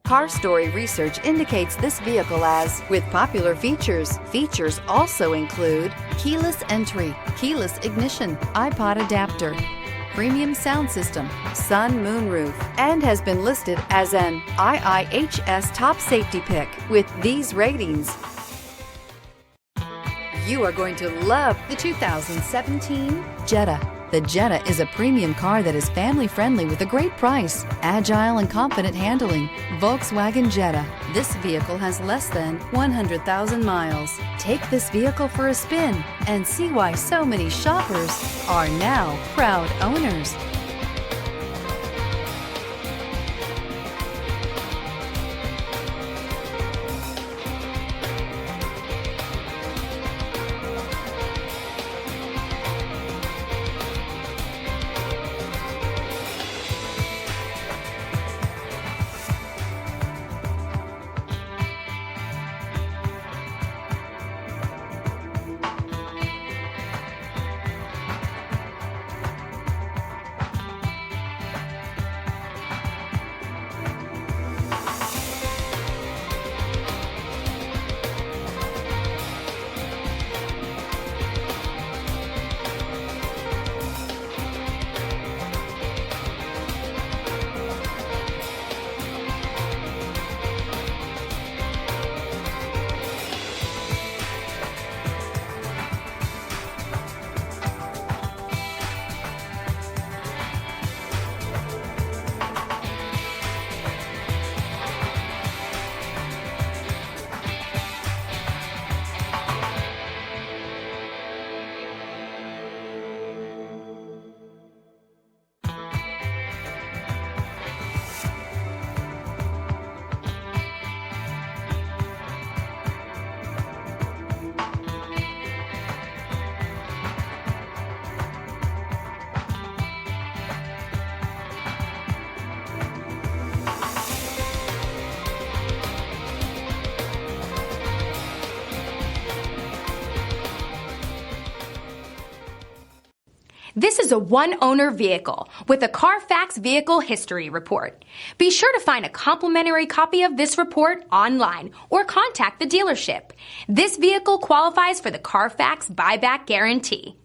Car Story research indicates this vehicle as with popular features. Features also include keyless entry, keyless ignition, iPod adapter, premium sound system, sun moonroof, and has been listed as an IIHS top safety pick with these ratings. You are going to love the 2017 Jetta. The Jetta is a premium car that is family-friendly with a great price, agile and confident handling. Volkswagen Jetta. This vehicle has less than 100,000 miles. Take this vehicle for a spin and see why so many shoppers are now proud owners. This is a one-owner vehicle with a Carfax Vehicle History Report. Be sure to find a complimentary copy of this report online or contact the dealership. This vehicle qualifies for the Carfax Buyback Guarantee.